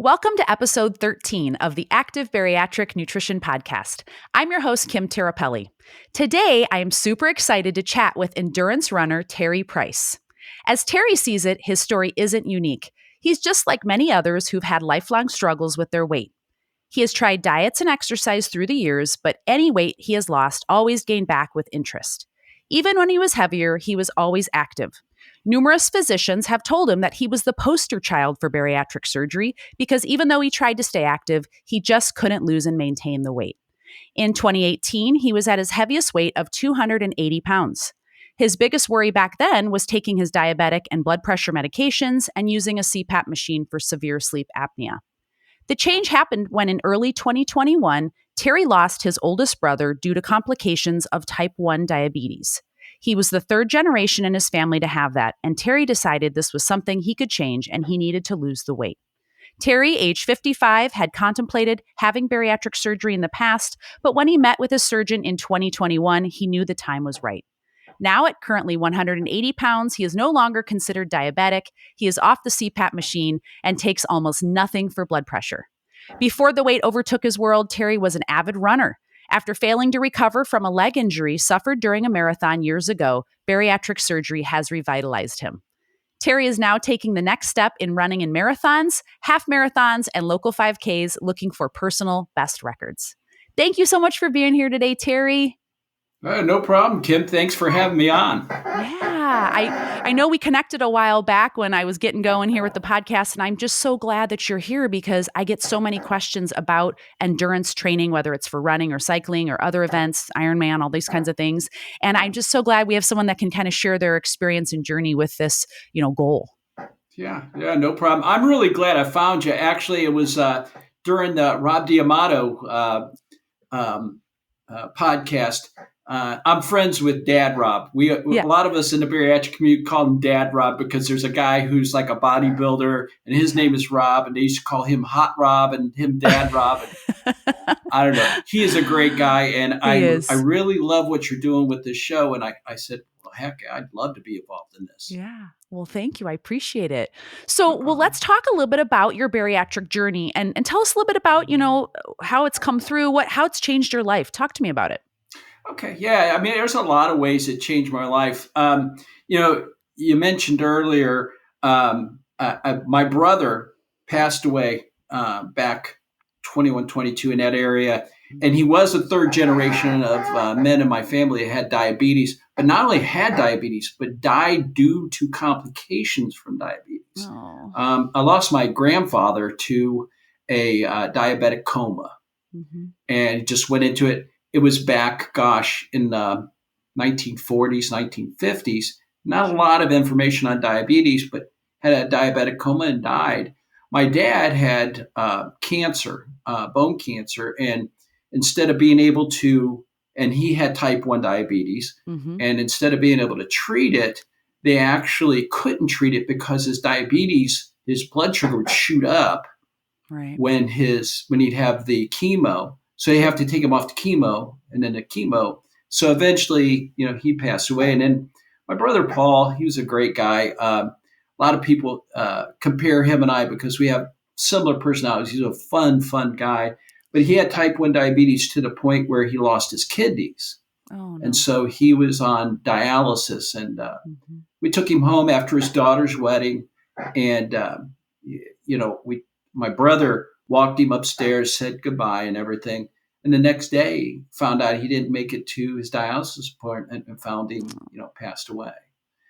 Welcome to episode 13 of the Active Bariatric Nutrition Podcast. I'm your host, Kim Tirapelli. Today, I am super excited to chat with endurance runner Terry Price. As Terry sees it, his story isn't unique. He's just like many others who've had lifelong struggles with their weight. He has tried diets and exercise through the years, but any weight he has lost always gained back with interest. Even when he was heavier, he was always active. Numerous physicians have told him that he was the poster child for bariatric surgery because even though he tried to stay active, he just couldn't lose and maintain the weight. In 2018, he was at his heaviest weight of 280 pounds. His biggest worry back then was taking his diabetic and blood pressure medications and using a CPAP machine for severe sleep apnea. The change happened when in early 2021, Terry lost his oldest brother due to complications of type 1 diabetes. He was the third generation in his family to have that, and Terry decided this was something he could change and he needed to lose the weight. Terry, age 55, had contemplated having bariatric surgery in the past, but when he met with his surgeon in 2021, he knew the time was right. Now at currently 180 pounds, he is no longer considered diabetic, he is off the CPAP machine, and takes almost nothing for blood pressure. Before the weight overtook his world, Terry was an avid runner. After failing to recover from a leg injury suffered during a marathon years ago, bariatric surgery has revitalized him. Terry is now taking the next step in running in marathons, half marathons, and local 5Ks, looking for personal best records. Thank you so much for being here today, Terry. No problem, Kim. Thanks for having me on. Yeah, I know we connected a while back when I was getting going here with the podcast, and I'm just so glad that you're here because I get so many questions about endurance training, whether it's for running or cycling or other events, Ironman, all these kinds of things. And I'm just so glad we have someone that can kind of share their experience and journey with this, goal. Yeah, no problem. I'm really glad I found you. Actually, it was during the Rob D'Amato podcast. I'm friends with Dad Rob. A lot of us in the bariatric community call him Dad Rob because there's a guy who's like a bodybuilder and his name is Rob, and they used to call him Hot Rob and him Dad Rob. I don't know. He is a great guy, and I really love what you're doing with this show. And I said, well, heck, I'd love to be involved in this. Yeah. Well, thank you. I appreciate it. So, let's talk a little bit about your bariatric journey and tell us a little bit about, how it's come through, how it's changed your life. Talk to me about it. Okay. Yeah. I mean, there's a lot of ways it changed my life. You mentioned earlier, my brother passed away back 21, 22 in that area. And he was the third generation of men in my family that had diabetes, but not only had diabetes, but died due to complications from diabetes. Oh. I lost my grandfather to a diabetic coma and just went into it. It was back, in the 1940s, 1950s. Not a lot of information on diabetes, but had a diabetic coma and died. My dad had cancer, bone cancer, and instead of being able to, and he had type 1 diabetes, and instead of being able to treat it, they actually couldn't treat it because his diabetes, his blood sugar would shoot up when he'd have the chemo. So you have to take him off the chemo and then the chemo. So eventually, he passed away. And then my brother, Paul, he was a great guy. A lot of people compare him and I because we have similar personalities. He's a fun guy. But he had type 1 diabetes to the point where he lost his kidneys. Oh, no. And so he was on dialysis. And we took him home after his daughter's wedding. And, my brother walked him upstairs, said goodbye and everything. And the next day found out he didn't make it to his dialysis appointment and found him, passed away.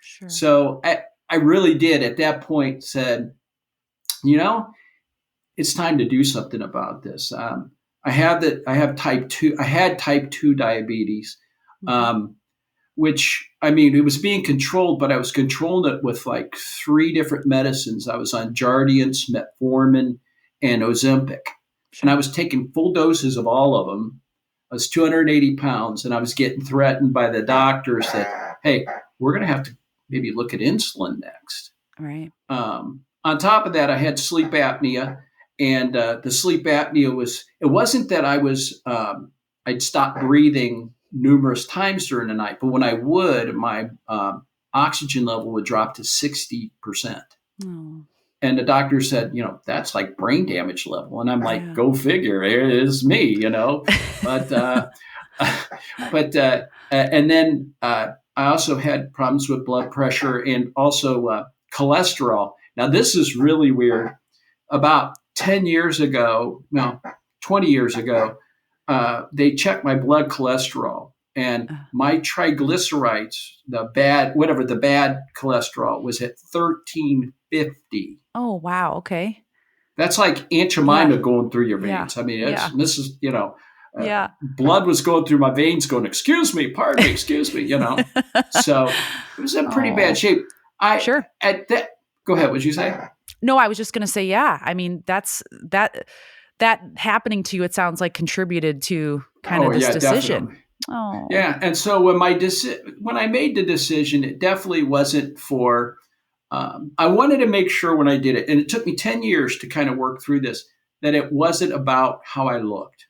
Sure. So I really did at that point said, it's time to do something about this. I had type 2 diabetes, which, it was being controlled, but I was controlling it with like 3 different medicines. I was on Jardiance, metformin, and Ozempic. Sure. And I was taking full doses of all of them. I was 280 pounds, and I was getting threatened by the doctors that, hey, we're going to have to maybe look at insulin next. Right. On top of that, I had sleep apnea, and the sleep apnea it wasn't that I'd stopped breathing numerous times during the night, but when I would, my oxygen level would drop to 60%. Oh. And the doctor said, that's like brain damage level. And I'm like, Yeah. go figure, it is me. But, and then I also had problems with blood pressure and also cholesterol. Now, this is really weird. About 10 years ago, no, 20 years ago, they checked my blood cholesterol, and my triglycerides, the bad cholesterol, was at 1350. Oh, wow. Okay. That's like Aunt Jemima going through your veins. Yeah. I mean, Yeah. this is, Yeah. blood was going through my veins going, excuse me, pardon me, excuse me, So it was in pretty bad shape. Sure. Go ahead. What'd you say? No, I was just going to say, yeah. I mean, that happening to you, it sounds like contributed to kind of this decision. Definitely. Oh. Yeah. And so when I made the decision, it definitely wasn't for, I wanted to make sure when I did it, and it took me 10 years to kind of work through this, that it wasn't about how I looked.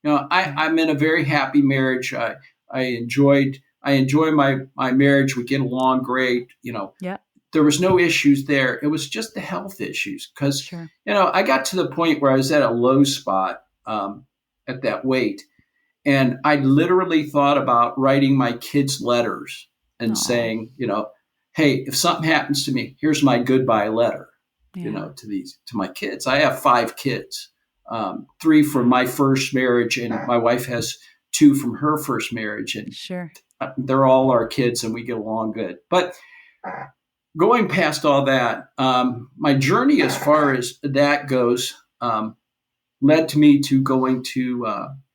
I'm in a very happy marriage. I enjoy my marriage. We get along great. Yeah. There was no issues there. It was just the health issues because, sure. I got to the point where I was at a low spot at that weight. And I literally thought about writing my kids letters and saying, hey, if something happens to me, here's my goodbye letter, to my kids. I have 5 kids, 3 from my first marriage, and my wife has 2 from her first marriage. And sure. They're all our kids and we get along good. But going past all that, my journey as far as that goes led to me to going to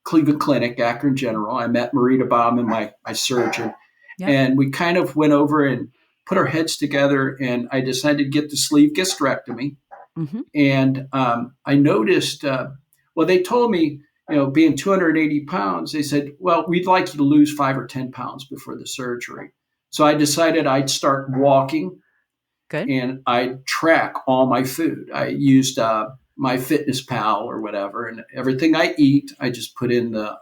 Cleveland Clinic, Akron General. I met Marita Bauman, my surgeon, and we kind of went over and put our heads together, and I decided to get the sleeve gastrectomy. Mm-hmm. And I noticed, they told me, being 280 pounds, they said, well, we'd like you to lose 5 or 10 pounds before the surgery. So I decided I'd start walking. Good. And I'd track all my food. I used my Fitness Pal or whatever, and everything I eat, I just put in the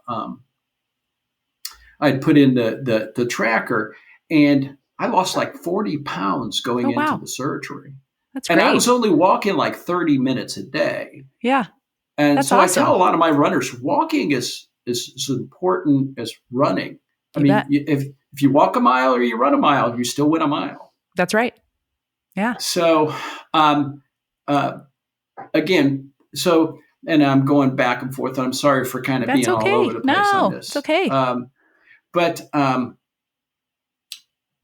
the tracker, and I lost like 40 pounds going into the surgery. That's great. And I was only walking like 30 minutes a day. Yeah. And That's so awesome. I tell a lot of my runners, walking is as important as running. If you walk a mile or you run a mile, you still win a mile. That's right. Yeah. So, again, and I'm going back and forth. I'm sorry for kind of being all over the place on this. It's okay. But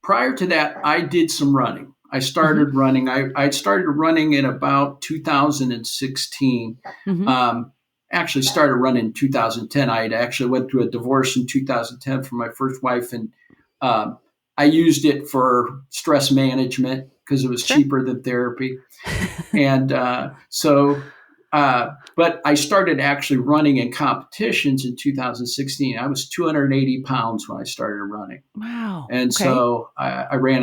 prior to that, I did some running. I started running. I started running in about 2016. Mm-hmm. Actually started running in 2010. I had actually went through a divorce in 2010 from my first wife, and I used it for stress management because it was cheaper than therapy. And but I started actually running in competitions in 2016. I was 280 pounds when I started running. Wow. And so I ran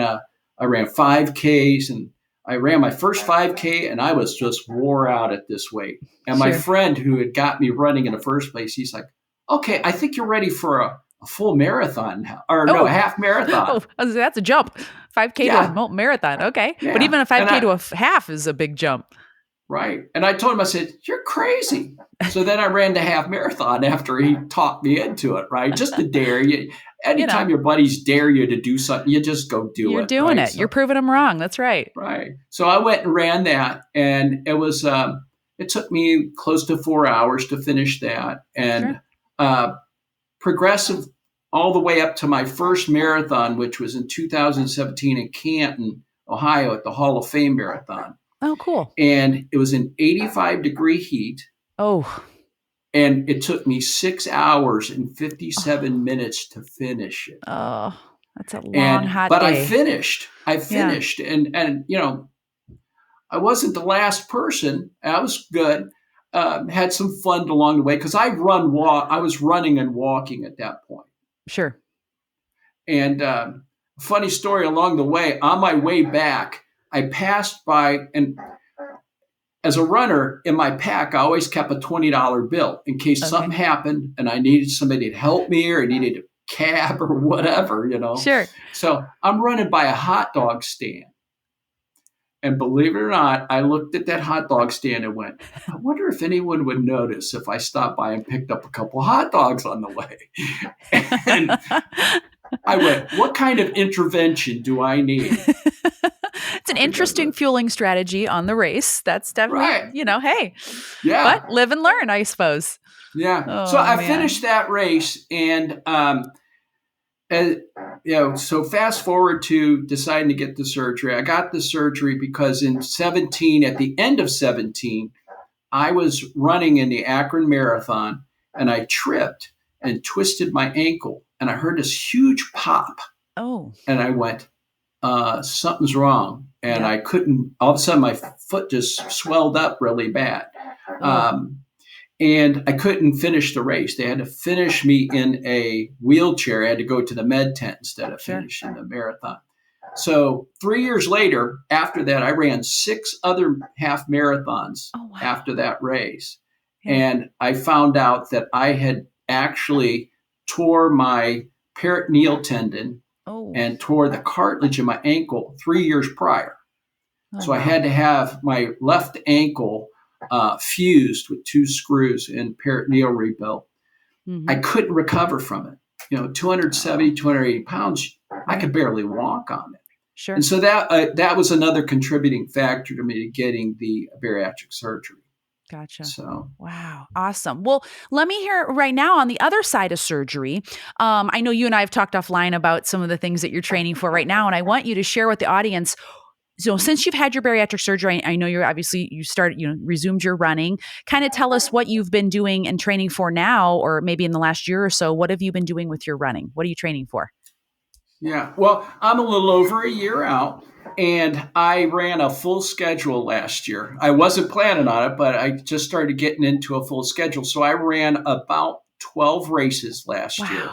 5Ks, and I ran my first 5K, and I was just wore out at this weight. And my friend who had got me running in the first place, he's like, okay, I think you're ready for a full marathon now, or a half marathon. Oh, that's a jump. 5K to a marathon. Okay. Yeah. But even a 5K to a half is a big jump. Right. And I told him, I said, you're crazy. So then I ran the half marathon after he talked me into it, right? Just to dare you. Anytime your buddies dare you to do something, you just go do it. You're doing it. So, you're proving them wrong. That's right. Right. So I went and ran that, and it was, it took me close to 4 hours to finish that, and progressive all the way up to my first marathon, which was in 2017 in Canton, Ohio, at the Hall of Fame Marathon. Oh, cool. And it was an 85-degree heat. Oh. And it took me 6 hours and 57 minutes to finish it. Oh, that's a long, hot day. But I finished. And I wasn't the last person. I was good. Had some fun along the way because I was running and walking at that point. Sure. And funny story along the way, on my way back, I passed by, and as a runner in my pack, I always kept a $20 bill in case something happened and I needed somebody to help me or I needed a cab or whatever, Sure. So I'm running by a hot dog stand. And believe it or not, I looked at that hot dog stand and went, I wonder if anyone would notice if I stopped by and picked up a couple of hot dogs on the way. And I went, what kind of intervention do I need? It's an interesting fueling strategy on the race. That's definitely, right. Hey, Yeah. But live and learn, I suppose. Yeah. Oh, so I finished that race and, so fast forward to deciding to get the surgery. I got the surgery because in 17, at the end of 17, I was running in the Akron Marathon and I tripped and twisted my ankle and I heard this huge pop. Oh. And I went, something's wrong. And I couldn't, all of a sudden my foot just swelled up really bad. And I couldn't finish the race. They had to finish me in a wheelchair. I had to go to the med tent instead of finishing the marathon. So 3 years later, after that, I ran 6 other half marathons after that race. Yeah. And I found out that I had actually tore my peritoneal tendon and tore the cartilage in my ankle 3 years prior. So I had to have my left ankle fused with 2 screws and peritoneal rebuilt. Mm-hmm. I couldn't recover from it. 270, 280 pounds, I could barely walk on it. Sure. And so that was another contributing factor to me getting the bariatric surgery. Gotcha. So, wow. Awesome. Well, let me hear right now on the other side of surgery. I know you and I have talked offline about some of the things that you're training for right now, and I want you to share with the audience. So since you've had your bariatric surgery, I know you resumed your running. Kind of tell us what you've been doing and training for now, or maybe in the last year or so. What have you been doing with your running? What are you training for? Yeah, well, I'm a little over a year out, and I ran a full schedule last year. I wasn't planning on it, but I just started getting into a full schedule. So I ran about 12 races last year.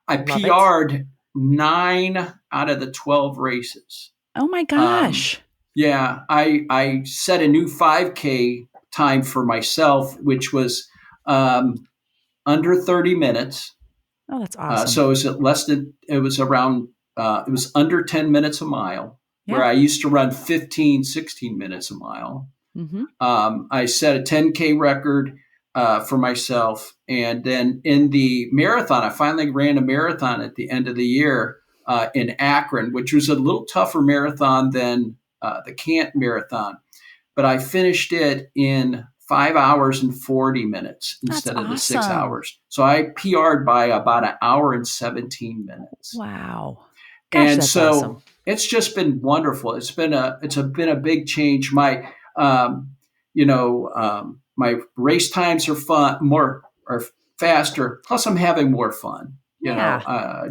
I PR'd 9 out of the 12 races. Oh my gosh. I set a new 5K time for myself, which was under 30 minutes. Oh, that's awesome. So it was under 10 minutes a mile, where I used to run 15, 16 minutes a mile. Mm-hmm. I set a 10K record for myself. And then in the marathon, I finally ran a marathon at the end of the year. In Akron, which was a little tougher marathon than the Canton Marathon. But I finished it in 5 hours and 40 minutes instead of the 6 hours. So I PR'd by about an hour and 17 minutes. Wow. Gosh, and that's so awesome. It's just been wonderful. It's been a big change. My my race times are faster. Plus I'm having more fun.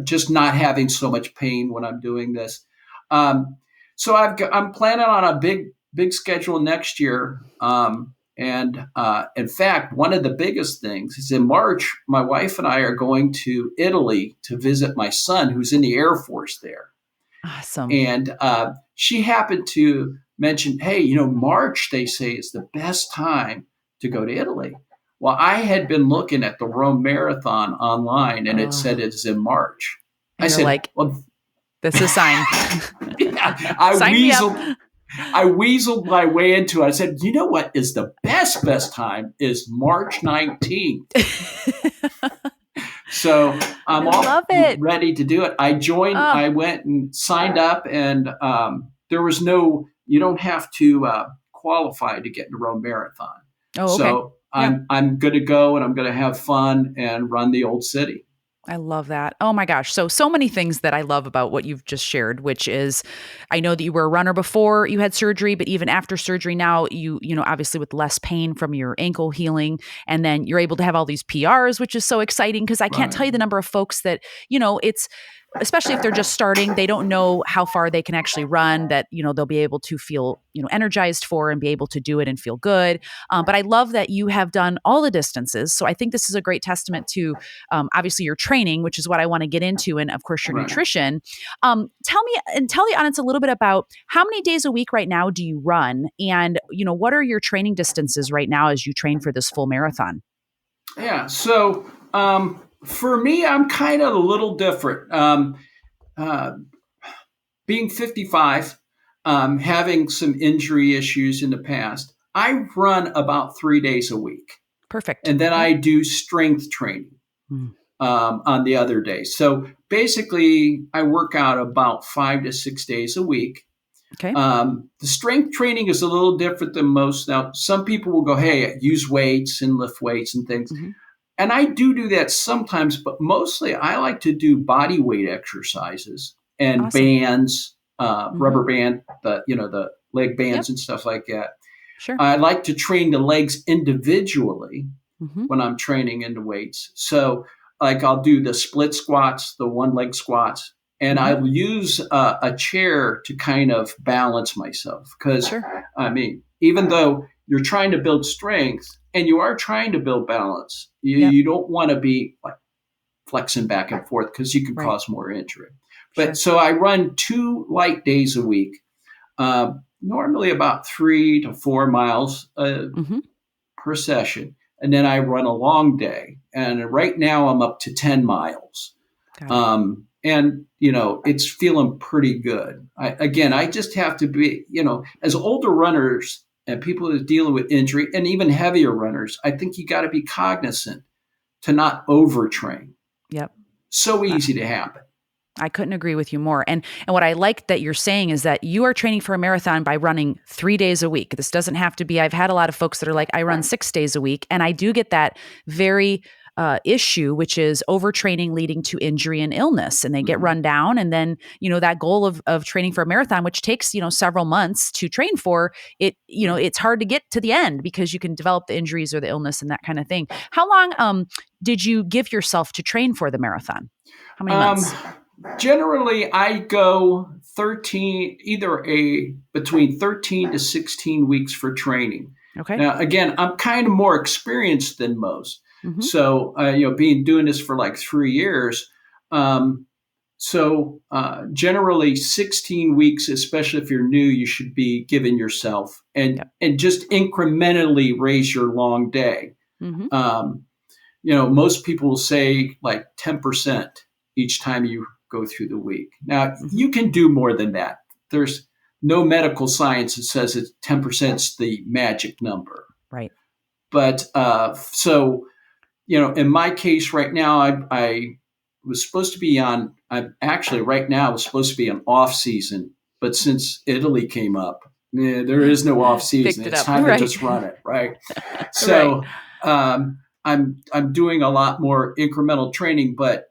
Just not having so much pain when I'm doing this. So I'm planning on a big schedule next year. And in fact, one of the biggest things is in March, my wife and I are going to Italy to visit my son, who's in the Air Force there. Awesome. And she happened to mention, hey, March, they say, is the best time to go to Italy. Well, I had been looking at the Rome Marathon online, and it said it's in March. I said, well, this is a sign. I weaseled my way into it. I said, you know what is the best time is March 19th. So I'm all ready to do it. I joined. I went and signed up, and there was you don't have to qualify to get in the Rome Marathon. Oh, okay. So I'm going to go, and I'm going to have fun and run the old city. I love that. Oh my gosh. So many things that I love about what you've just shared, which is, I know that you were a runner before you had surgery, but even after surgery now, you obviously with less pain from your ankle healing, and then you're able to have all these PRs, which is so exciting because I can't tell you the number of folks that, it's, especially if they're just starting, they don't know how far they can actually run, that, they'll be able to feel, energized for and be able to do it and feel good. But I love that you have done all the distances. So I think this is a great testament to, obviously your training, which is what I want to get into. And of course, your nutrition. Tell the audience a little bit about how many days a week right now do you run? And, what are your training distances right now as you train for this full marathon? Yeah. So, for me, I'm kind of a little different. Being 55, having some injury issues in the past, I run about 3 days a week. Perfect. And then I do strength training on the other days. So basically, I work out about 5 to 6 days a week. Okay. The strength training is a little different than most. Now, some people will go, hey, use weights and lift weights and things. And I do that sometimes, but mostly I like to do body weight exercises and bands, rubber band, the leg bands and stuff like that. Sure. I like to train the legs individually when I'm training into weights. So like I'll do the split squats, the one leg squats, and I'll use a chair to kind of balance myself. Because, I mean, even though you're trying to build strength and you are trying to build balance, you don't want to be like flexing back and forth because you can cause more injury. But so I run 2 light days a week, normally about 3 to 4 miles per session. And then I run a long day. And right now I'm up to 10 miles. And, it's feeling pretty good. I just have to be, as older runners and people that are dealing with injury and even heavier runners, I think you got to be cognizant to not overtrain. Yep. So easy to happen. I couldn't agree with you more. And what I like that you're saying is that you are training for a marathon by running 3 days a week. This doesn't have to be, I've had a lot of folks that are like, I run 6 days a week. And I do get that very issue, which is overtraining leading to injury and illness. And they get run down. And then, that goal of training for a marathon, which takes, several months to train for it, it's hard to get to the end because you can develop the injuries or the illness and that kind of thing. How long did you give yourself to train for the marathon? How many months? Generally, I go between 13 to 16 weeks for training. Okay. Now, again, I'm kind of more experienced than most. So, doing this for like 3 years. Generally 16 weeks, especially if you're new, you should be giving yourself and just incrementally raise your long day. Most people will say like 10% each time you go through the week. Now, you can do more than that. There's no medical science that says it's 10% is the magic number. Right. But in my case right now, I was supposed to be on, right now was supposed to be an off season, but since Italy came up, there is no off season. It's time to just run it. Right. So I'm doing a lot more incremental training, but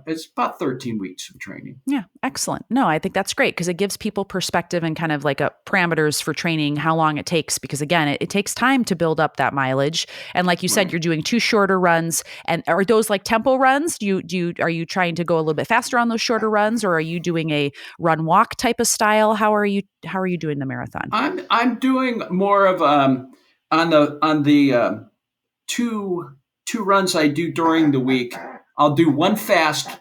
it's about 13 weeks of training. Yeah. Excellent. No, I think that's great because it gives people perspective and kind of like parameters for training, how long it takes, because again, it takes time to build up that mileage. And like you said, you're doing 2 shorter runs, and are those like tempo runs? Are you trying to go a little bit faster on those shorter runs, or are you doing a run walk type of style? How are you doing the marathon? I'm doing more of, on the 2 runs I do during the week. I'll do one faster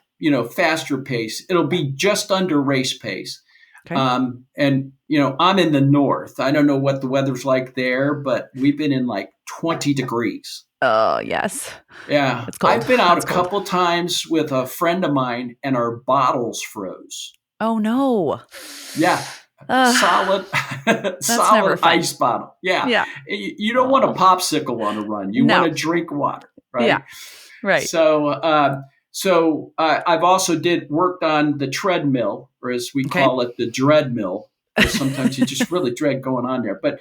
pace. It'll be just under race pace. Okay. I'm in the north. I don't know what the weather's like there, but we've been in like 20 degrees. Oh, yes. Yeah. It's cold. I've been out a couple times with a friend of mine and our bottles froze. Oh, no. Yeah. Solid ice bottle. Yeah. Yeah. You don't want a popsicle on a run. You want to drink water, right? Yeah. Right. So I've also worked on the treadmill, or as we call it, the dread mill. Sometimes you just really dread going on there. But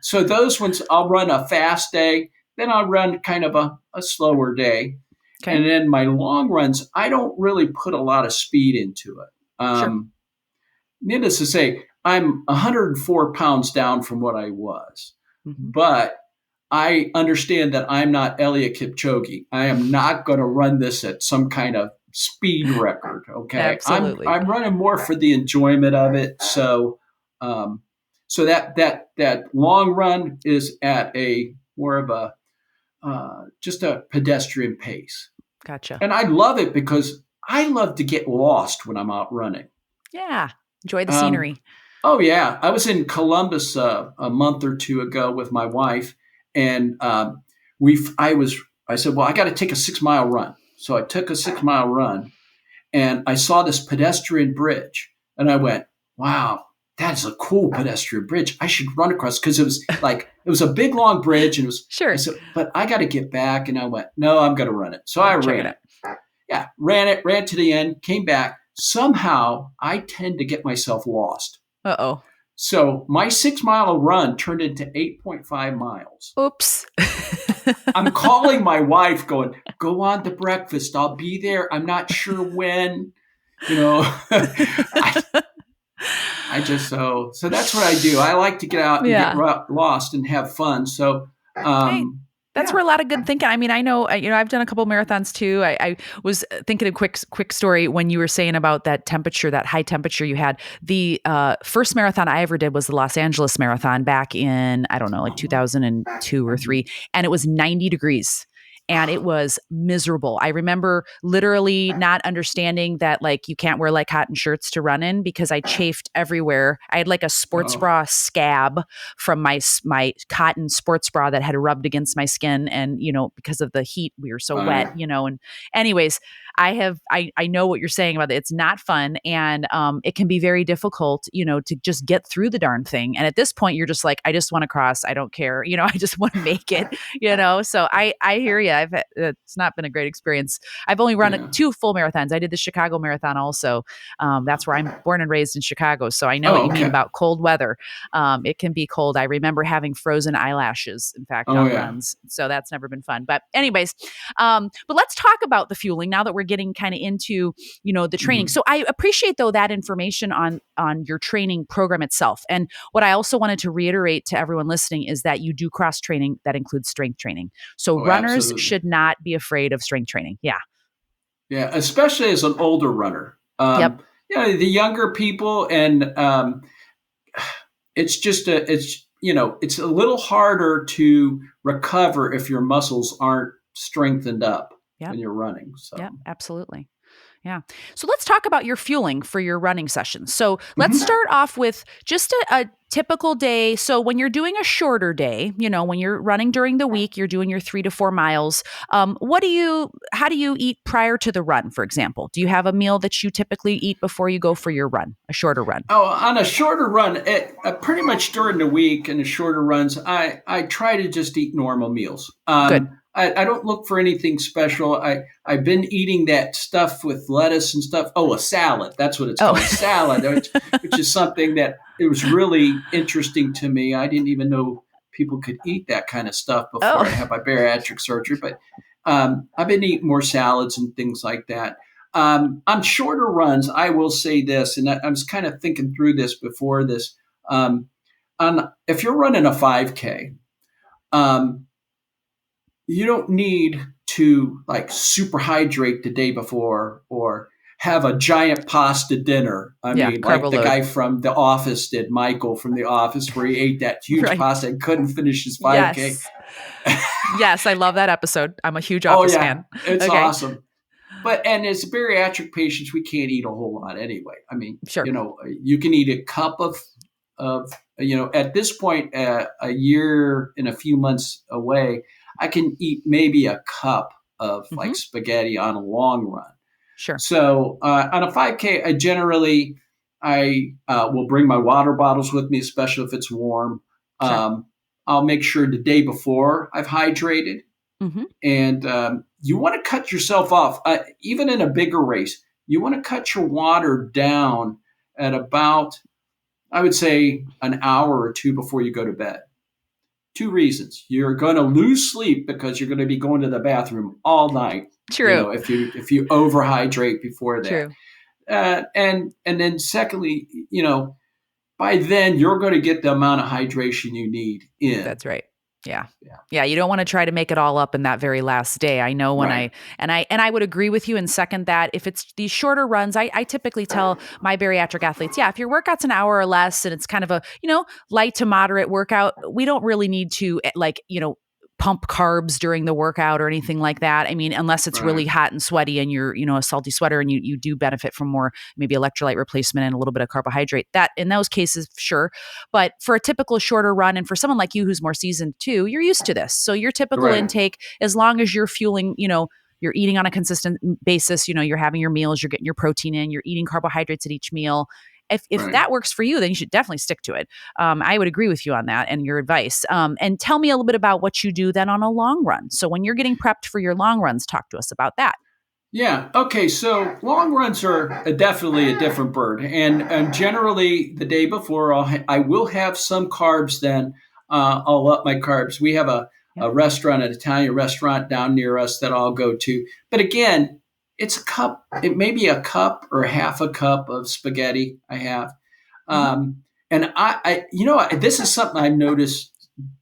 so those ones, I'll run a fast day, then I'll run kind of a slower day. Okay. And then my long runs, I don't really put a lot of speed into it. Needless to say, I'm 104 pounds down from what I was. But I understand that I'm not Eliud Kipchoge. I am not going to run this at some kind of speed record. Okay. Absolutely. I'm running more for the enjoyment of it. So, that long run is at a more of just a pedestrian pace. Gotcha. And I love it because I love to get lost when I'm out running. Yeah. Enjoy the scenery. Oh yeah. I was in Columbus a month or 2 ago with my wife. And I said, well, I got to take a 6-mile run. So I took a 6-mile run and I saw this pedestrian bridge and I went, wow, that's a cool pedestrian bridge. I should run across, because it was a big long bridge, and I Sure. said, but I got to get back. And I went, no, I'm going to run it. So I Check it ran out. it. Yeah, ran to the end, came back. Somehow I tend to get myself lost. Uh-oh. So my 6 mile run turned into 8.5 miles. Oops. I'm calling my wife going, go on to breakfast. I'll be there. I'm not sure when, I just, so that's what I do. I like to get out and get lost and have fun. So, that's where a lot of good thinking. I mean, I know, I've done a couple marathons too. I was thinking a quick story when you were saying about that temperature, that high temperature you had. The first marathon I ever did was the Los Angeles Marathon back in, I don't know, like 2002 or 3. And it was 90 degrees. And it was miserable. I remember literally not understanding that like you can't wear like cotton shirts to run in because I chafed everywhere. I had like a sports bra scab from my cotton sports bra that had rubbed against my skin, and because of the heat we were so wet. And anyways, I know what you're saying about it. It's not fun, and it can be very difficult, to just get through the darn thing. And at this point, you're just like, I just want to cross. I don't care. I just want to make it. So I hear you. It's not been a great experience. I've only run 2 full marathons. I did the Chicago Marathon also. That's where I'm born and raised in Chicago. So I know what you mean about cold weather. It can be cold. I remember having frozen eyelashes, in fact, on runs. So that's never been fun. But anyways, but let's talk about the fueling now that we're getting kind of into, the training. Mm-hmm. So I appreciate though that information on your training program itself. And what I also wanted to reiterate to everyone listening is that you do cross training that includes strength training. So runners should not be afraid of strength training. Yeah. Yeah. Especially as an older runner. Yep. The younger people, and it's just it's a little harder to recover if your muscles aren't strengthened up when you're running. So. Yeah, absolutely. Yeah. So let's talk about your fueling for your running sessions. So let's start off with just a typical day. So when you're doing a shorter day, when you're running during the week, you're doing your 3 to 4 miles. How do you eat prior to the run, for example? Do you have a meal that you typically eat before you go for your run, a shorter run? Oh, on a shorter run, pretty much during the week and the shorter runs, I try to just eat normal meals. Good. I don't look for anything special. I've been eating that stuff with lettuce and stuff. Oh, a salad. That's what it's called, salad, which is something that it was really interesting to me. I didn't even know people could eat that kind of stuff before I had my bariatric surgery. But I've been eating more salads and things like that. On shorter runs, I will say this, and I was kind of thinking through this before this. If you're running a 5K, you don't need to like super hydrate the day before or have a giant pasta dinner. I mean, like the guy from The Office did, Michael from The Office, where he ate that huge pasta and couldn't finish his 5K. Yes. Yes, I love that episode. I'm a huge Office fan. It's awesome. And as bariatric patients, we can't eat a whole lot anyway. I mean, you can eat a cup of at this point, a year and a few months away, I can eat maybe a cup of like spaghetti on a long run. Sure. So on a 5K, I will bring my water bottles with me, especially if it's warm. Sure. I'll make sure the day before I've hydrated. Mm-hmm. And you want to cut yourself off. Even in a bigger race, you want to cut your water down at about, I would say, an hour or 2 before you go to bed. 2 reasons. You're going to lose sleep because you're going to be going to the bathroom all night. True. If you overhydrate before that. True. And then secondly, by then you're going to get the amount of hydration you need in. That's right. Yeah. You don't want to try to make it all up in that very last day. I know when I would agree with you and second that. If it's these shorter runs, I typically tell my bariatric athletes, if your workout's an hour or less and it's kind of a, light to moderate workout, we don't really need to pump carbs during the workout or anything like that. I mean, unless it's really hot and sweaty and you're, a salty sweater and you do benefit from more maybe electrolyte replacement and a little bit of carbohydrate. That in those cases, sure. But for a typical shorter run and for someone like you who's more seasoned too, you're used to this. So your typical intake, as long as you're fueling, you're eating on a consistent basis, you're having your meals, you're getting your protein in, you're eating carbohydrates at each meal. If that works for you, then you should definitely stick to it. I would agree with you on that and your advice. And tell me a little bit about what you do then on a long run. So when you're getting prepped for your long runs, talk to us about that. Yeah. Okay. So long runs are definitely a different bird, and generally the day before I will have some carbs. Then I'll up my carbs. We have a restaurant, an Italian restaurant down near us that I'll go to. But again, it's a cup. It may be a cup or half a cup of spaghetti I have. And this is something I've noticed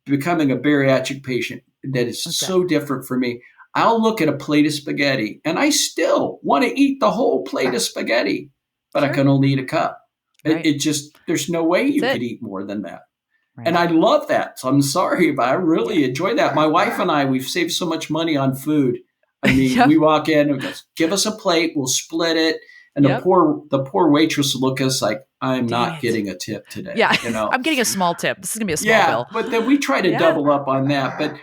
becoming a bariatric patient that is so different for me. I'll look at a plate of spaghetti and I still want to eat the whole plate of spaghetti, but I can only eat a cup. Right. It just, there's no way you could eat more than that. Right. And I love that. So I'm sorry, but I really enjoy that. My wife and I, we've saved so much money on food. I mean, we walk in and goes, give us a plate, we'll split it. And the poor waitress will look at us like, I'm not getting a tip today. Yeah, I'm getting a small tip. This is going to be a small bill. But then we try to double up on that. But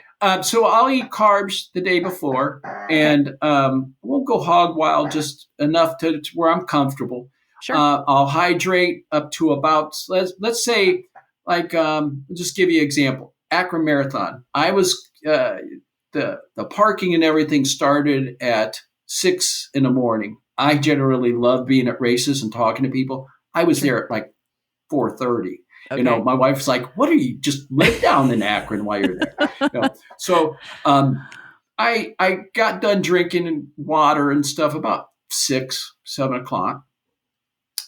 so I'll eat carbs the day before, and won't go hog wild, just enough to where I'm comfortable. Sure. I'll hydrate up to about, let's say, like, just give you an example. Akron Marathon. I was, the parking and everything started at 6 a.m. I generally love being at races and talking to people. I was there at like 4:30. Okay. My wife's like, what are you, just live down in Akron while you're there? So I got done drinking water and stuff about 6, 7 o'clock.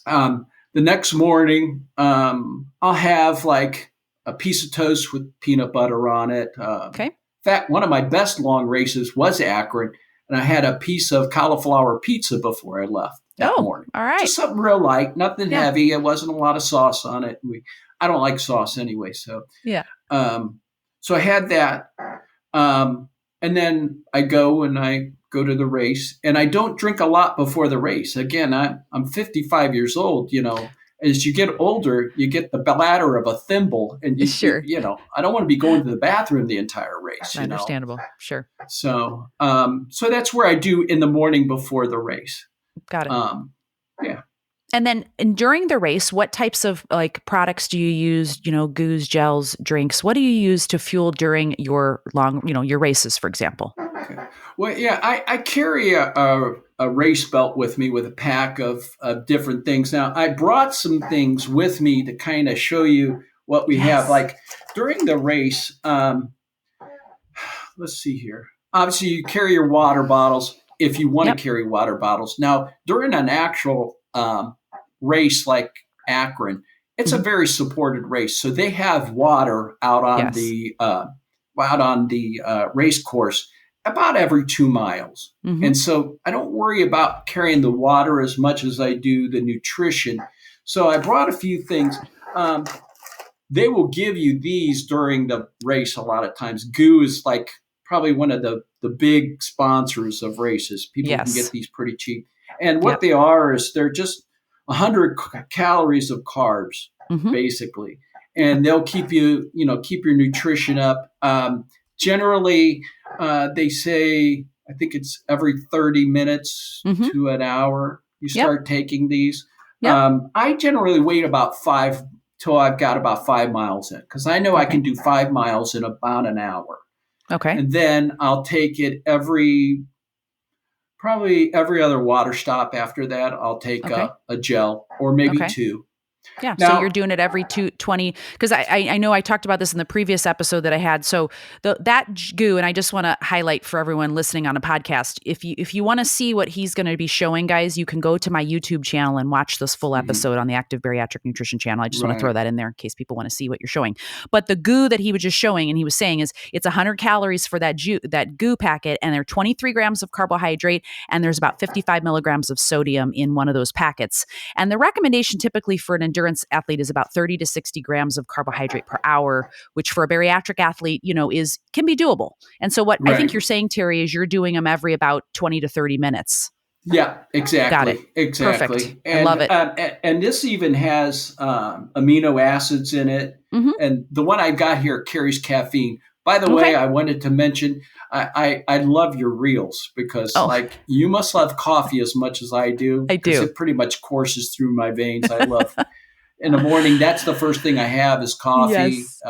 The next morning, I'll have like a piece of toast with peanut butter on it. In fact, one of my best long races was Akron, and I had a piece of cauliflower pizza before I left that morning. All right. Just something real light, nothing heavy. It wasn't a lot of sauce on it. I don't like sauce anyway. So, so I had that. And then I go to the race, and I don't drink a lot before the race. Again, I'm 55 years old, As you get older, you get the bladder of a thimble, and I don't want to be going to the bathroom the entire race. Understandable. Sure. So, so that's where I do in the morning before the race. Got it. And then during the race, what types of like products do you use? Goos, gels, drinks. What do you use to fuel during your your races, for example? Okay. Well, I carry a race belt with me with a pack of different things. Now, I brought some things with me to kind of show you what we have. Like during the race, let's see here. Obviously, you carry your water bottles if you want to carry water bottles. Now, during an actual race like Akron, it's a very supported race. So they have water out on the race course about every 2 miles. And so I don't worry about carrying the water as much as I do the nutrition. So I brought a few things. They will give you these during the race a lot of times. GU is like probably one of the big sponsors of races. People can get these pretty cheap. And what they are is they're just 100 calories of carbs, basically. And they'll keep you, keep your nutrition up. Generally, they say, I think it's every 30 minutes to an hour, you start taking these. I generally wait about 5 till I've got about 5 miles in, because I know I can do 5 miles in about an hour. Okay. And then I'll take it probably every other water stop after that. I'll take a gel or maybe 2. Yeah. Now, so you're doing it every 20, because I know I talked about this in the previous episode that I had. So that GU, and I just want to highlight for everyone listening on a podcast, if you want to see what he's going to be showing, guys, you can go to my YouTube channel and watch this full episode on the Active Bariatric Nutrition channel. I just want to throw that in there in case people want to see what you're showing. But the GU that he was just showing and he was saying is it's 100 calories for that GU packet, and there are 23 grams of carbohydrate, and there's about 55 milligrams of sodium in one of those packets. And the recommendation typically for an endurance athlete is about 30 to 60 grams of carbohydrate per hour, which for a bariatric athlete, can be doable. And so what I think you're saying, Terry, is you're doing them every about 20 to 30 minutes. Yeah, exactly. Got it. Exactly. Perfect. And, I love it. And this even has amino acids in it. And the one I got here carries caffeine. By the way, Okay. I wanted to mention I love your reels because Oh, like you must love coffee as much as I do I because do. it pretty much courses through my veins. I love in the morning. That's the first thing I have is coffee. Yes.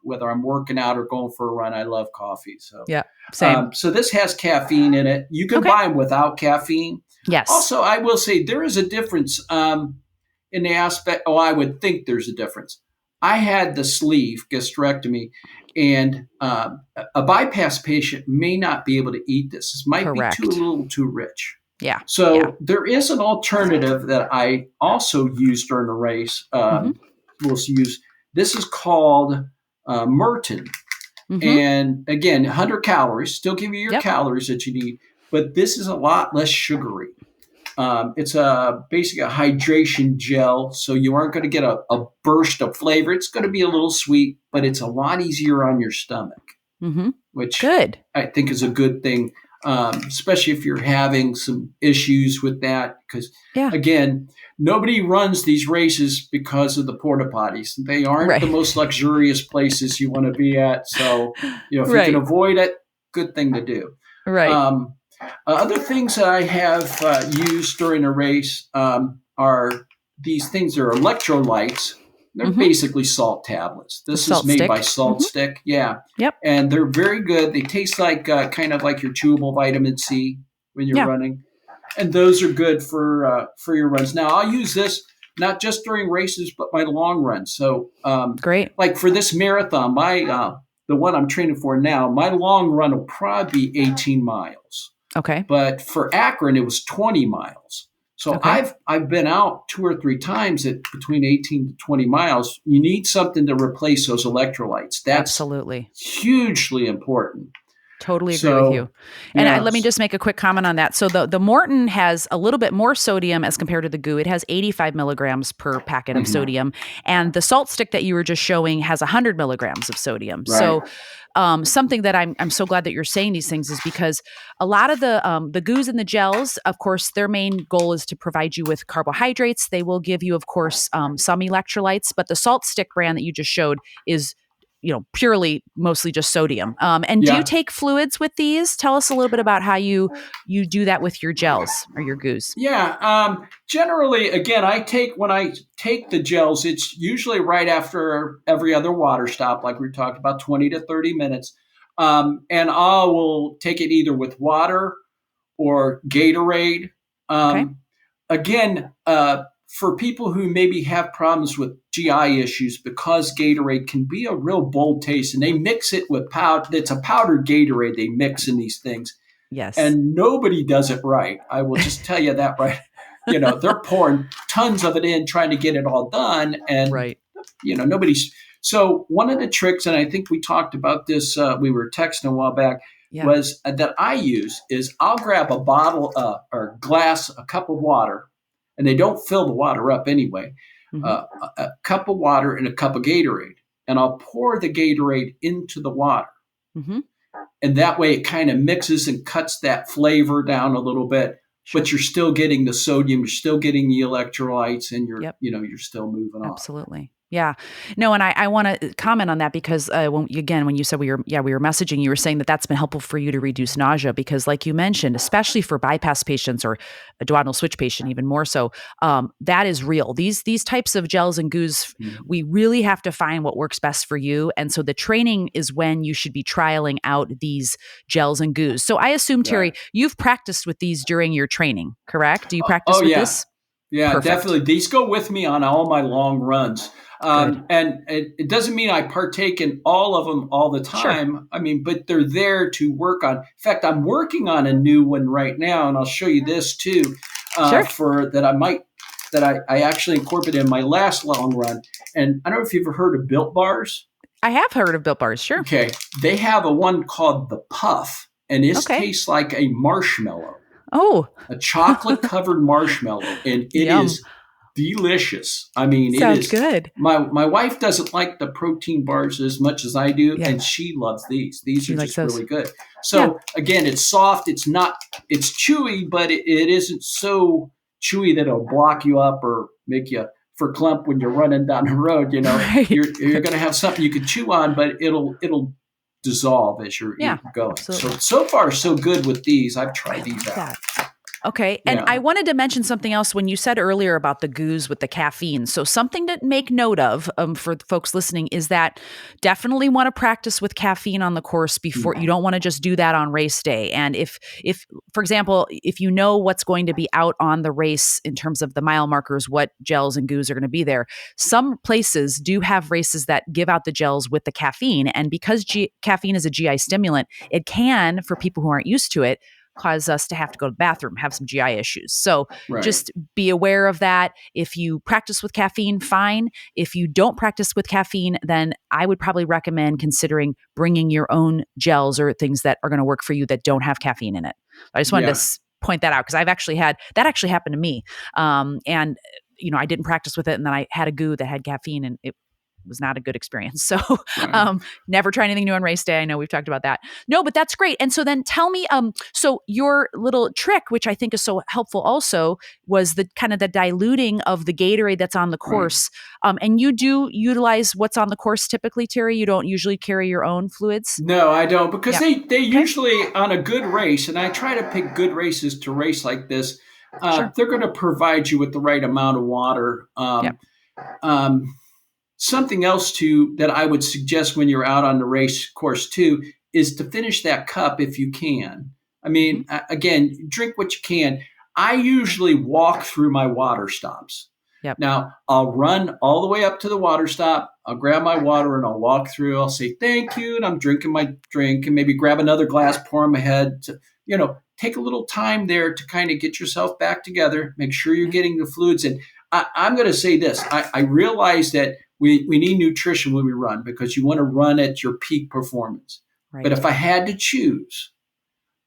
Whether I'm working out or going for a run, I love coffee. Yeah. Same. So this has caffeine in it. You can Okay. buy them without caffeine. Yes. Also, I will say there is a difference in the aspect. Oh, I would think there's a difference. I had the sleeve gastrectomy, and a bypass patient may not be able to eat this. This might be a Correct. little too rich. Yeah. So there is an alternative that I also use during the race. We'll use this is called Merton, and again, 100 calories. Still give you your calories that you need, but this is a lot less sugary. It's basically a hydration gel, so you aren't going to get a burst of flavor. It's going to be a little sweet, but it's a lot easier on your stomach, which Good. I think is a good thing, especially if you're having some issues with that. Because, again, nobody runs these races because of the porta potties. They aren't the most luxurious places you want to be at. So, if you can avoid it, good thing to do. Right. Other things that I have used during a race are these things. They're electrolytes. They're basically salt tablets. This is made by Salt Stick. Yeah. Yep. And they're very good. They taste like kind of like your chewable vitamin C when you're running. And those are good for your runs. Now, I'll use this not just during races, but my long runs. So great. Like for this marathon, the one I'm training for now, my long run will probably be 18 miles. Okay. But for Akron, it was 20 miles. So I've been out 2 or 3 times at between 18 to 20 miles. You need something to replace those electrolytes. That's absolutely hugely important. Totally agree with you. And let me just make a quick comment on that. So the Morton has a little bit more sodium as compared to the GU. It has 85 milligrams per packet of sodium. And the Salt Stick that you were just showing has 100 milligrams of sodium. Right. So something that I'm so glad that you're saying these things is because a lot of the GUs and the gels, of course, their main goal is to provide you with carbohydrates. They will give you, of course, some electrolytes, but the Salt Stick brand that you just showed is purely mostly just sodium. And do you take fluids with these? Tell us a little bit about how you do that with your gels or your GUs. Yeah. Generally, again, when I take the gels, it's usually right after every other water stop, like we talked about, 20 to 30 minutes. And I will take it either with water or Gatorade. Again, for people who maybe have problems with GI issues, because Gatorade can be a real bold taste, and they mix it with powder. It's a powdered Gatorade they mix in these things. Yes. And nobody does it right. I will just tell you that right. They're pouring tons of it in, trying to get it all done. And, nobody's. So one of the tricks, and I think we talked about this, we were texting a while back, was that I use is I'll grab a bottle or glass, a cup of water, and they don't fill the water up anyway, a cup of water and a cup of Gatorade. And I'll pour the Gatorade into the water. And that way it kind of mixes and cuts that flavor down a little bit. Sure. But you're still getting the sodium, you're still getting the electrolytes, and you're still moving on. Absolutely. Yeah. No, and I want to comment on that because when you said we were messaging, you were saying that that's been helpful for you to reduce nausea because, like you mentioned, especially for bypass patients or a duodenal switch patient, even more so, that is real. These types of gels and GUs, we really have to find what works best for you, and so the training is when you should be trialing out these gels and GUs. So I assume, Terry, you've practiced with these during your training, correct? Do you practice with this? Yeah, Perfect. Definitely. These go with me on all my long runs. And it doesn't mean I partake in all of them all the time. Sure. I mean, but they're there to work on. In fact, I'm working on a new one right now, and I'll show you this too. That I actually incorporated in my last long run. And I don't know if you've ever heard of Built Bars. I have heard of Built Bars. Sure. Okay. They have a one called the Puff, and it tastes like a marshmallow. Oh, a chocolate covered marshmallow, and it is delicious. I mean, sounds it is good. My wife doesn't like the protein bars as much as I do, and she loves these. These are just really good. So again, it's soft. It's chewy, but it isn't so chewy that it'll block you up or make you verklempt when you're running down the road. Right. You're going to have something you can chew on, but it'll dissolve as you're going. Absolutely. So far, so good with these. I've tried these out. Okay. And I wanted to mention something else when you said earlier about the goos with the caffeine. So something to make note of for folks listening is that definitely want to practice with caffeine on the course before. You don't want to just do that on race day. And if, for example, if you know what's going to be out on the race in terms of the mile markers, what gels and goos are going to be there, some places do have races that give out the gels with the caffeine. And because caffeine is a GI stimulant, it can, for people who aren't used to it, cause us to have to go to the bathroom, have some GI issues. So just be aware of that. If you practice with caffeine, fine. If you don't practice with caffeine, then I would probably recommend considering bringing your own gels or things that are going to work for you that don't have caffeine in it. I just wanted to point that out because that actually happened to me. And I didn't practice with it. And then I had a goo that had caffeine and it was not a good experience. So never try anything new on race day. I know we've talked about that. No, but that's great. And so then tell me, so your little trick, which I think is so helpful also, was the kind of the diluting of the Gatorade that's on the course. And you do utilize what's on the course typically, Terry? You don't usually carry your own fluids? No, I don't, because they usually on a good race, and I try to pick good races to race like this, they're going to provide you with the right amount of water. Something else that I would suggest when you're out on the race course too is to finish that cup if you can. I mean, again, drink what you can. I usually walk through my water stops. Now, I'll run all the way up to the water stop. I'll grab my water and I'll walk through. I'll say thank you, and I'm drinking my drink, and maybe grab another glass, pour in my head. Take a little time there to kind of get yourself back together. Make sure you're getting the fluids in. I'm going to say this. I realize that we need nutrition when we run because you want to run at your peak performance. Right. But if I had to choose,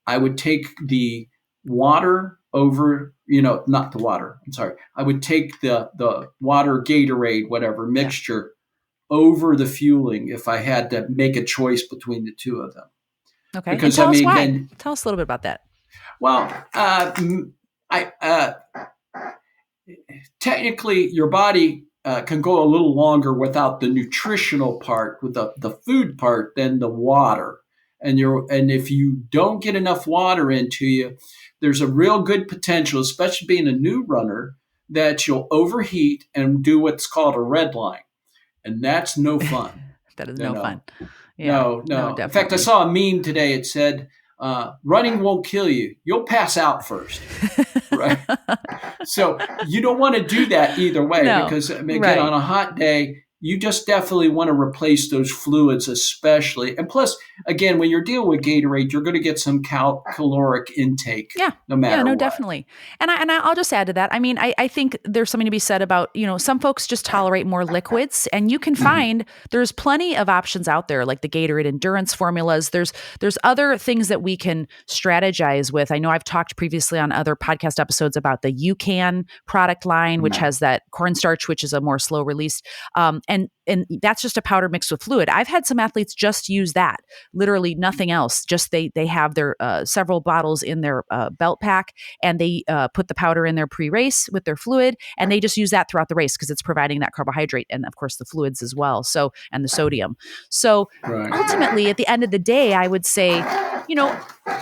I would take the water over, not the water. I'm sorry. I would take the water, Gatorade, whatever mixture over the fueling if I had to make a choice between the two of them. Okay. Because tell us why. Tell us a little bit about that. Well, technically your body can go a little longer without the nutritional part, with the food part, than the water. And if you don't get enough water into you, there's a real good potential, especially being a new runner, that you'll overheat and do what's called a red line. And that's no fun. That is no fun. Yeah, no. In fact, I saw a meme today. It said, running won't kill you. You'll pass out first. Right. So you don't want to do that either way, because again, on a hot day, you just definitely want to replace those fluids, especially. And plus, again, when you're dealing with Gatorade, you're going to get some caloric intake. No matter what. Definitely. And I'll just add to that. I mean, I think there's something to be said about, some folks just tolerate more liquids, and you can find there's plenty of options out there, like the Gatorade endurance formulas. There's other things that we can strategize with. I know I've talked previously on other podcast episodes about the UCAN product line, which has that cornstarch, which is a more slow release. And that's just a powder mixed with fluid. I've had some athletes just use that, literally nothing else. Just they have their several bottles in their belt pack, and they put the powder in their pre-race with their fluid, and they just use that throughout the race because it's providing that carbohydrate and, of course, the fluids as well. So, and the sodium. So ultimately, at the end of the day, I would say,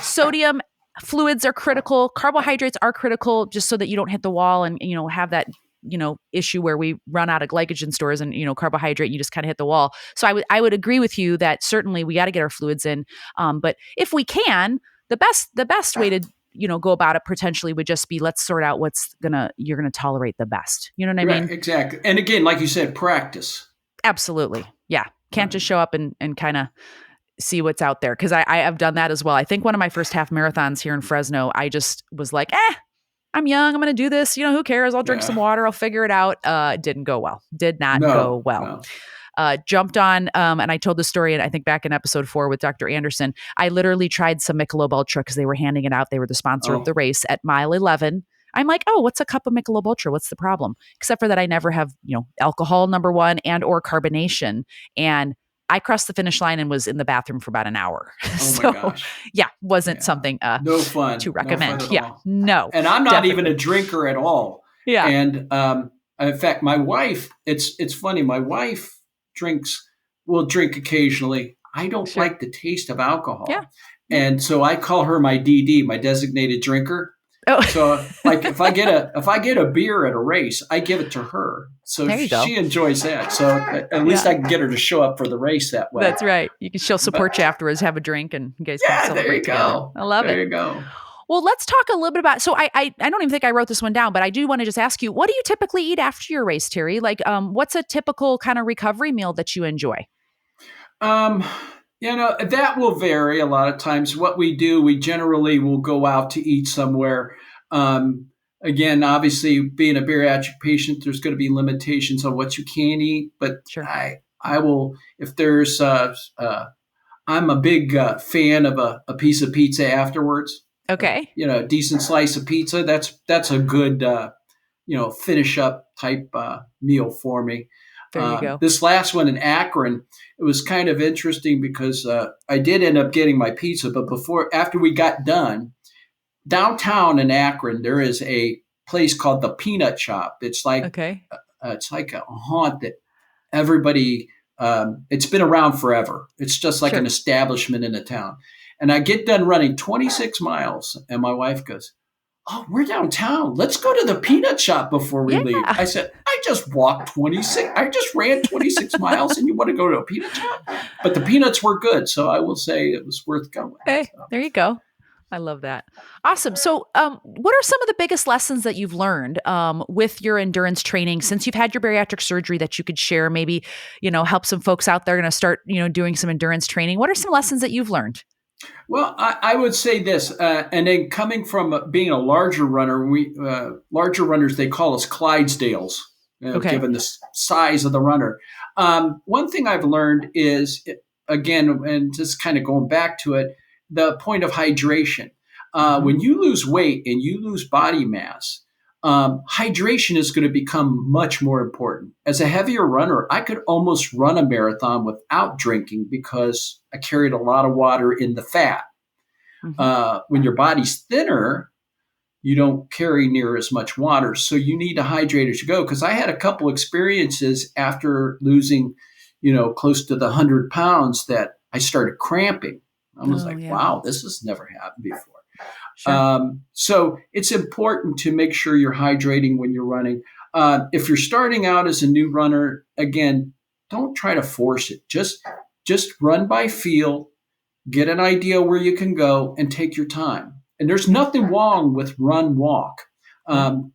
sodium, fluids are critical. Carbohydrates are critical, just so that you don't hit the wall and, have that issue where we run out of glycogen stores and, carbohydrate, you just kind of hit the wall. So I would agree with you that certainly we got to get our fluids in. But if we can, the best way to, go about it potentially would just be, let's sort out you're going to tolerate the best. You know what I mean? Exactly. And again, like you said, practice. Absolutely. Yeah. Can't just show up and kind of see what's out there. Cause I have done that as well. I think one of my first half marathons here in Fresno, I just was like, I'm young. I'm going to do this. Who cares? I'll drink some water. I'll figure it out. Didn't go well. Did not go well. Jumped on, and I told the story, and I think back in episode 4 with Dr. Anderson, I literally tried some Michelob Ultra because they were handing it out. They were the sponsor of the race at mile 11. I'm like, what's a cup of Michelob Ultra? What's the problem? Except for that I never have, alcohol, number one, and or carbonation. And I crossed the finish line and was in the bathroom for about an hour. My gosh. Wasn't something no fun to recommend. No. And I'm not even a drinker at all. Yeah. And in fact, my wife, it's funny, my wife will drink occasionally. I don't Sure. like the taste of Yeah. alcohol. And so I call her my DD, my designated drinker. Oh, So like if I get a beer at a race, I give it to her. So there you go. she enjoys that. So at least Yeah. I can get her to show up for the race that way. That's right. She'll But support you afterwards, have a drink, and you guys can yeah, there you celebrate together. go. I love There it. you go. Well, let's talk a little bit about. So I don't even think I wrote this one down, but I do want to just ask you, what do you typically eat after your race, Terry? Like, what's a typical kind of recovery meal that you enjoy? Um, that will vary a lot of times. What we do, we generally will go out to eat somewhere. Again, obviously, being a bariatric patient, there's going to be limitations on what you can eat. But Sure. I will, if there's, I'm a big fan of a piece of pizza afterwards. Okay. A decent slice of pizza. That's a good, finish up type meal for me. There you go. This last one in Akron, it was kind of interesting because I did end up getting my pizza, but after we got done, downtown in Akron, there is a place called the Peanut Shop. It's like Okay. it's like a haunt that everybody. It's been around forever. It's just like Sure. an establishment in a town. And I get done running 26 miles, and my wife goes, "Oh, we're downtown. Let's go to the Peanut Shop before we leave." I said, "I just walked 26. I just ran 26 miles, and you want to go to a peanut shop?" But the peanuts were good, so I will say it was worth going. Okay. So. There you go. I love that. Awesome. So, what are some of the biggest lessons that you've learned with your endurance training since you've had your bariatric surgery that you could share? Maybe, help some folks out there going to start, doing some endurance training. What are some lessons that you've learned? Well, I would say this, and then coming from being a larger runner, larger runners, they call us Clydesdales, Okay. given the size of the runner. One thing I've learned is, again, and just kind of going back to it, the point of hydration. When you lose weight and you lose body mass, hydration is going to become much more important. As a heavier runner, I could almost run a marathon without drinking because I carried a lot of water in the fat. When your body's thinner, you don't carry near as much water. So you need to hydrate as you go. Because I had a couple experiences after losing, close to the 100 pounds that I started cramping. I was wow, this has never happened before. Sure. So it's important to make sure you're hydrating when you're running. If you're starting out as a new runner, again, don't try to force it. Just run by feel, get an idea where you can go, and take your time. And there's nothing wrong with run walk.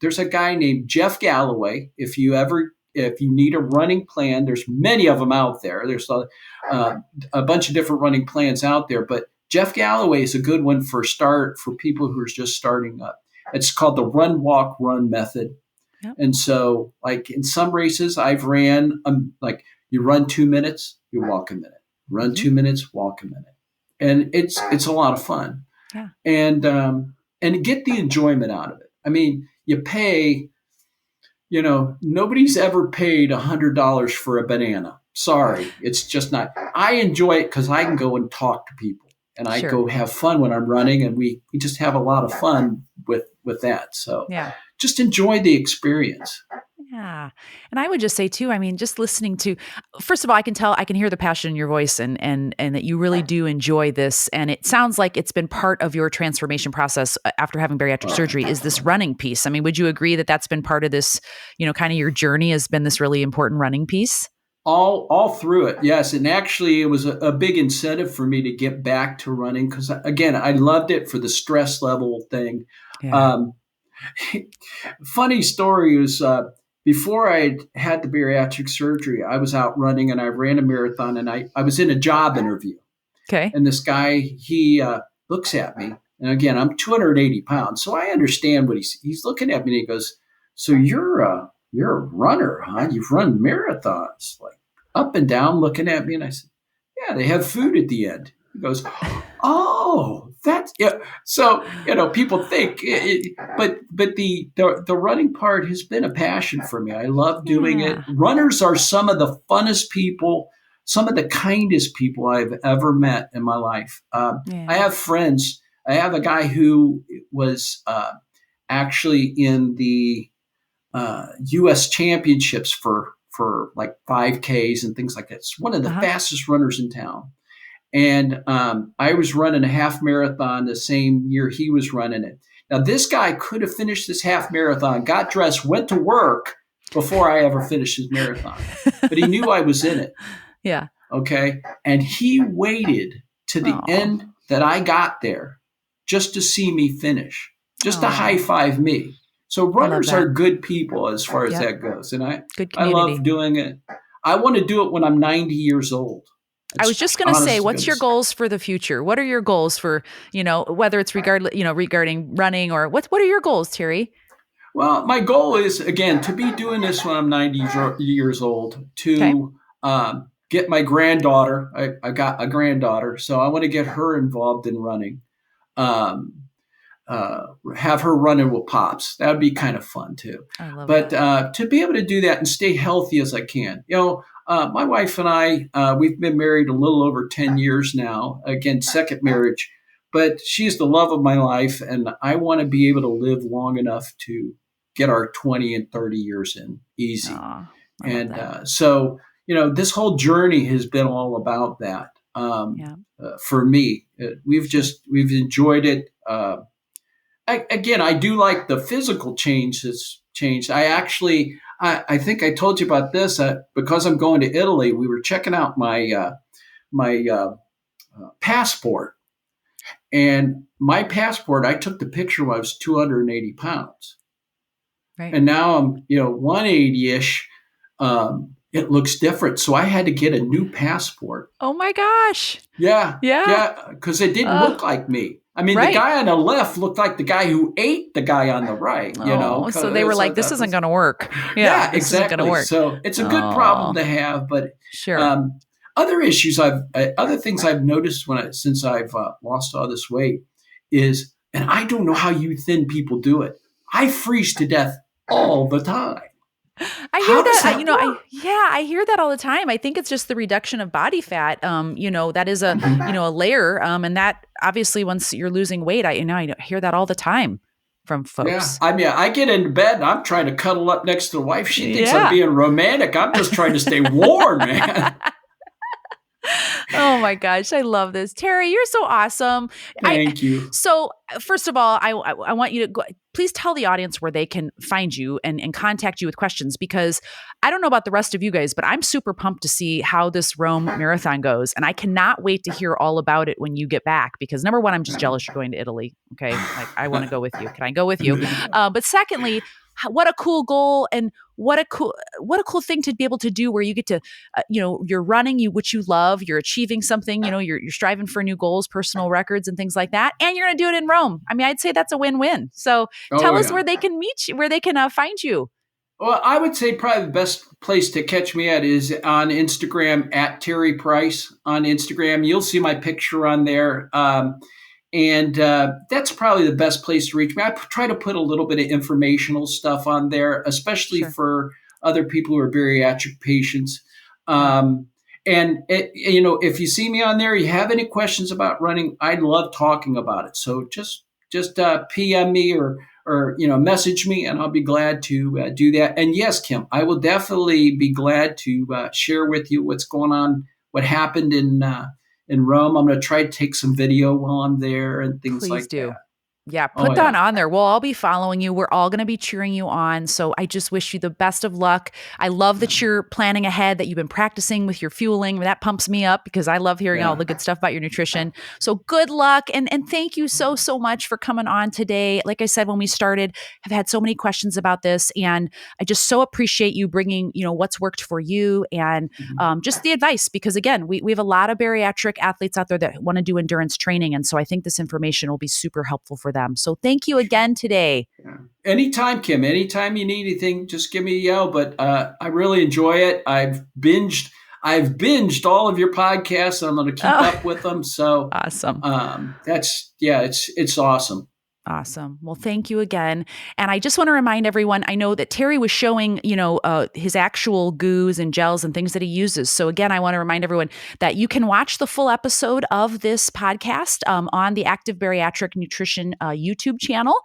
There's a guy named Jeff Galloway. If you need a running plan, there's many of them out there. There's a bunch of different running plans out there, but Jeff Galloway is a good one for people who are just starting up. It's called the run, walk, run method. Yep. And so like in some races I've ran, like you run 2 minutes, you walk a minute, run 2 minutes, walk a minute. And it's a lot of fun. Yeah. And get the enjoyment out of it. I mean, you pay, nobody's ever paid $100 for a banana. Sorry. It's just not. I enjoy it because I can go and talk to people. And I go have fun when I'm running, and we just have a lot of fun with that. So just enjoy the experience. Yeah. And I would just say too, I mean, just listening to, first of all, I can hear the passion in your voice and that you really do enjoy this. And it sounds like it's been part of your transformation process after having bariatric surgery is this running piece. I mean, would you agree that that's been part of this, kind of your journey has been this really important running piece? All through it, yes. And actually, it was a big incentive for me to get back to running because, again, I loved it for the stress level thing. Yeah. Funny story is before I had the bariatric surgery, I was out running and I ran a marathon and I was in a job interview. Okay. And this guy, he looks at me. And again, I'm 280 pounds. So I understand what he's looking at me and he goes, "So you're a runner, huh? You've run marathons," like up and down looking at me. And I said, "Yeah, they have food at the end." He goes, "Oh, that's yeah." So, people think, but the running part has been a passion for me. I love doing it. Runners are some of the funnest people, some of the kindest people I've ever met in my life. I have friends. I have a guy who was actually in the U.S. championships for like 5Ks and things like that. It's one of the fastest runners in town. And I was running a half marathon the same year he was running it. Now, this guy could have finished this half marathon, got dressed, went to work before I ever finished his marathon. But he knew I was in it. Yeah. Okay. And he waited to the end that I got there just to see me finish, just to high five me. So runners are good people as far as that goes. And I love doing it. I want to do it when I'm 90 years old. I was just going to say, what's your goals for the future? What are your goals for, whether it's regarding running or what are your goals, Terry? Well, my goal is, again, to be doing this when I'm 90 years old, to get my granddaughter. I got a granddaughter, so I want to get her involved in running. Have her running with Pops. That would be kind of fun too. I love that. To be able to do that and stay healthy as I can. My wife and I, we've been married a little over 10 years now. Again, second marriage, but she's the love of my life, and I want to be able to live long enough to get our 20 and 30 years in easy. So, this whole journey has been all about that. For me, we've enjoyed it. I do like the physical change that's changed. I think I told you about this because I'm going to Italy. We were checking out my passport, and my passport, I took the picture when I was 280 pounds. Right. And now I'm, 180-ish. It looks different. So I had to get a new passport. Oh my gosh. Yeah. Because it didn't look like me. I mean, the guy on the left looked like the guy who ate the guy on the right, So they were like, this isn't going to work. Yeah, this exactly. Isn't going to work. So it's a good problem to have. But sure. Other issues other things I've noticed since I've lost all this weight is, and I don't know how you thin people do it. I freeze to death all the time. I hear that. I hear that all the time. I think it's just the reduction of body fat. That is a a layer. And that obviously, once you're losing weight, I hear that all the time from folks. Yeah, I get into bed and I'm trying to cuddle up next to the wife. She thinks I'm being romantic. I'm just trying to stay warm, man. Oh my gosh, I love this. Terry, you're so awesome. Thank you. So first of all, I want you to please tell the audience where they can find you and contact you with questions, because I don't know about the rest of you guys, but I'm super pumped to see how this Rome marathon goes. And I cannot wait to hear all about it when you get back, because number one, I'm just jealous you're going to Italy. Okay. Like, I want to go with you. Can I go with you? But secondly, what a cool goal, and what a cool thing to be able to do, where you get to, you're running, which you love, you're achieving something, you're striving for new goals, personal records and things like that. And you're going to do it in Rome. I mean, I'd say that's a win-win. So tell us where they can meet you, where they can find you. Well, I would say probably the best place to catch me at is on Instagram at Terry Price on Instagram. You'll see my picture on there. And that's probably the best place to reach me. I try to put a little bit of informational stuff on there, especially for other people who are bariatric patients. And if you see me on there, you have any questions about running, I love talking about it. So just PM me or message me, and I'll be glad to do that. And yes, Kim, I will definitely be glad to share with you what's going on, what happened in Rome. I'm going to try to take some video while I'm there and things like that. Yeah, put that on there. We'll all be following you. We're all going to be cheering you on. So I just wish you the best of luck. I love that you're planning ahead, that you've been practicing with your fueling. That pumps me up, because I love hearing all the good stuff about your nutrition. So good luck. And thank you so much for coming on today. Like I said, when we started, I've had so many questions about this, and I just so appreciate you bringing, what's worked for you and just the advice, because again, we have a lot of bariatric athletes out there that want to do endurance training. And so I think this information will be super helpful for them. So thank you again today. Yeah. Anytime, Kim, anytime you need anything, just give me a yell. But I really enjoy it. I've binged all of your podcasts, and I'm going to keep up with them. So awesome. It's awesome. Awesome. Well, thank you again. And I just want to remind everyone, I know that Terry was showing, his actual goos and gels and things that he uses. So again, I want to remind everyone that you can watch the full episode of this podcast on the Active Bariatric Nutrition YouTube channel.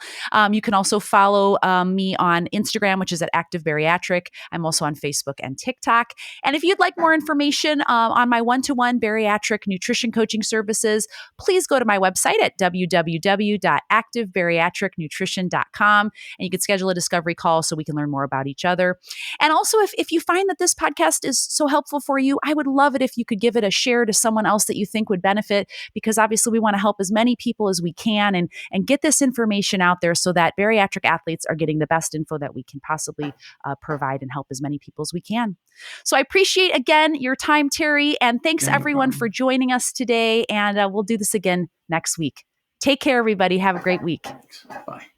You can also follow me on Instagram, which is at Active Bariatric. I'm also on Facebook and TikTok. And if you'd like more information on my one-to-one bariatric nutrition coaching services, please go to my website at www.activebariatricnutrition.com, and you can schedule a discovery call so we can learn more about each other. And also, if you find that this podcast is so helpful for you, I would love it if you could give it a share to someone else that you think would benefit, because obviously we want to help as many people as we can and get this information out there so that bariatric athletes are getting the best info that we can possibly provide and help as many people as we can. So I appreciate, again, your time, Terry, and thanks everyone for joining us today. And we'll do this again next week. Take care, everybody. Have a great week. Thanks. Bye.